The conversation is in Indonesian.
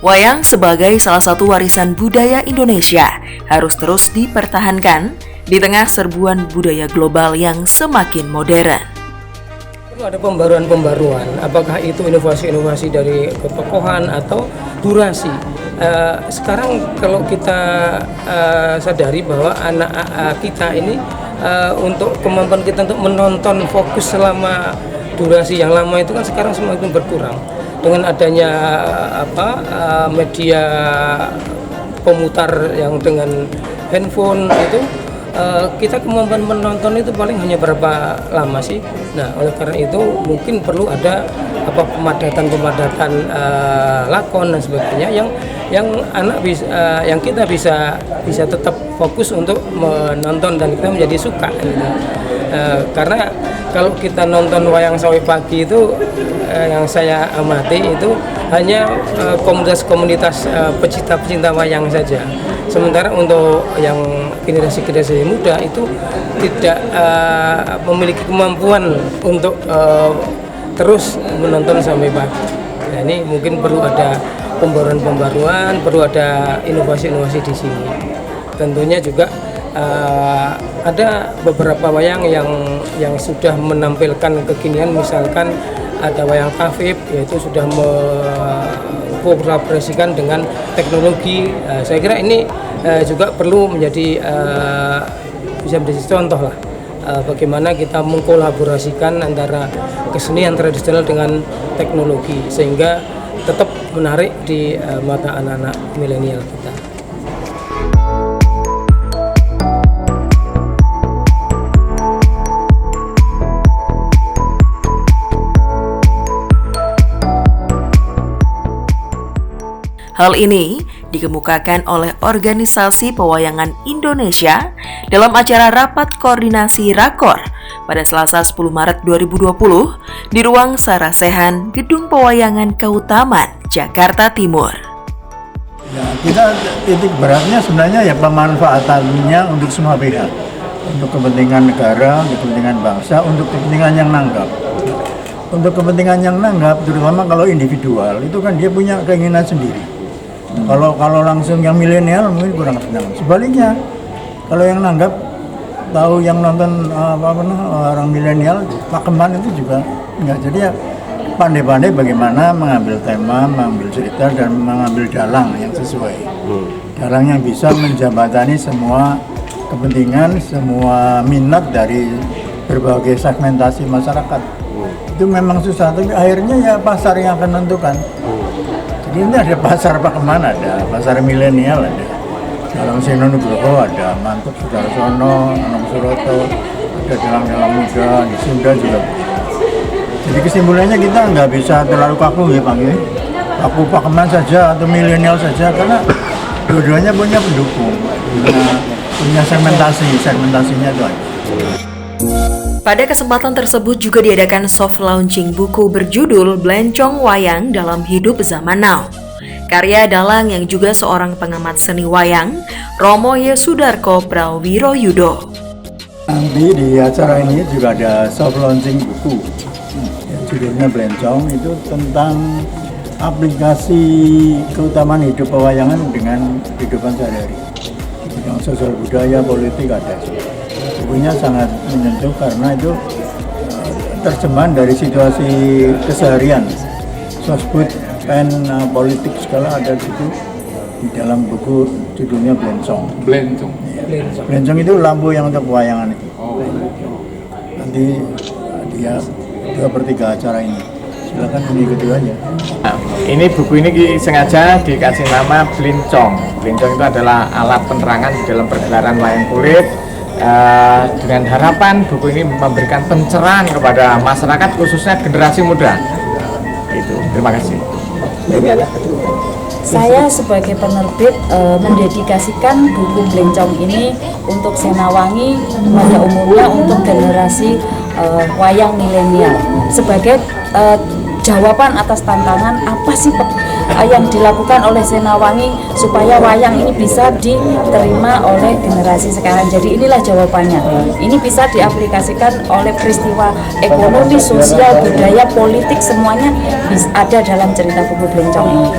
Wayang sebagai salah satu warisan budaya Indonesia harus terus dipertahankan di tengah serbuan budaya global yang semakin modern. Perlu ada pembaruan-pembaruan, apakah itu inovasi-inovasi dari ketokohan atau durasi. Sekarang kalau kita sadari bahwa anak kita ini untuk kemampuan kita untuk menonton fokus selama durasi yang lama itu kan sekarang semakin berkurang. Dengan adanya media pemutar yang dengan handphone itu, kita kemampuan menonton itu paling hanya berapa lama sih. Nah, oleh karena itu mungkin perlu ada pemadatan lakon dan sebagainya yang anak bisa, yang kita bisa tetap fokus untuk menonton dan kita menjadi suka gitu. Karena kalau kita nonton wayang sawi pagi itu yang saya amati itu hanya komunitas-komunitas pecinta wayang saja. Sementara untuk yang generasi muda itu tidak memiliki kemampuan untuk terus menonton sampai pagi. Nah, ini mungkin perlu ada pembaruan-pembaruan, perlu ada inovasi-inovasi di sini. Tentunya juga ada beberapa wayang yang sudah menampilkan kekinian, misalkan ada wayang tafib, yaitu sudah mengkolaborasikan dengan teknologi. Saya kira ini juga perlu menjadi bisa menjadi contoh lah, bagaimana kita mengkolaborasikan antara kesenian tradisional dengan teknologi sehingga tetap menarik di mata anak-anak milenial kita. Hal ini dikemukakan oleh Organisasi Pewayangan Indonesia dalam acara Rapat Koordinasi Rakor pada Selasa 10 Maret 2020 di Ruang Sarasehan, Gedung Pewayangan Kautaman, Jakarta Timur. Ya, kita titik beratnya sebenarnya ya pemanfaatannya untuk semua pihak, untuk kepentingan negara, untuk kepentingan bangsa, untuk kepentingan yang nanggap. Untuk kepentingan yang nanggap, terutama kalau individual, itu kan dia punya keinginan sendiri. Kalau langsung yang milenial mungkin kurang senang. Sebaliknya, kalau yang nanggap tahu yang nonton orang milenial, pakeman itu juga enggak. Jadi ya pandai-pandai bagaimana mengambil tema, mengambil cerita dan mengambil dalang yang sesuai. Dalang yang bisa menjembatani semua kepentingan, semua minat dari berbagai segmentasi masyarakat. Itu memang susah, tapi akhirnya ya pasar yang akan menentukan. Jadi ini ada pasar pakeman, ada pasar milenial, ada dalang Seno Nugroho, ada Mantep Sudarsono, Anong Suroto, ada dalang muda di Sunda juga. Jadi kesimpulannya kita nggak bisa terlalu kaku ya Pak, kaku pakeman saja atau milenial saja, karena dua-duanya punya pendukung, punya segmentasinya itu aja. Pada kesempatan tersebut juga diadakan soft launching buku berjudul Blencong Wayang Dalam Hidup Zaman Now. Karya dalang yang juga seorang pengamat seni wayang, Romo Yesudarko Prawiroyudo. Nanti di acara ini juga ada soft launching buku, judulnya Blencong, itu tentang aplikasi keutamaan hidup pewayangan dengan kehidupan sehari-hari. Bidang sosial budaya, politik ada. Bukunya sangat menyentuh karena itu terjemahan dari situasi keseharian, sosbud, pen, politik segala ada di situ di dalam buku, judulnya Blencong. Blencong. Ya. Blencong itu lampu yang untuk pewayangan itu. Nanti dia 2/3 acara ini. Silakan mengikuti aja. Nah, ini buku ini sengaja dikasih nama Blencong. Blencong itu adalah alat penerangan di dalam pergelaran wayang kulit. Dengan harapan buku ini memberikan pencerahan kepada masyarakat, khususnya generasi muda. Itu, terima kasih. Saya sebagai penerbit mendedikasikan buku Blencong ini untuk Senawangi pada umumnya, untuk generasi wayang milenial, sebagai jawaban atas tantangan apa sih yang dilakukan oleh Senawangi supaya wayang ini bisa diterima oleh generasi sekarang. Jadi inilah jawabannya. Ini bisa diaplikasikan oleh peristiwa ekonomi, sosial, budaya, politik, semuanya ada dalam cerita buku Blencong ini.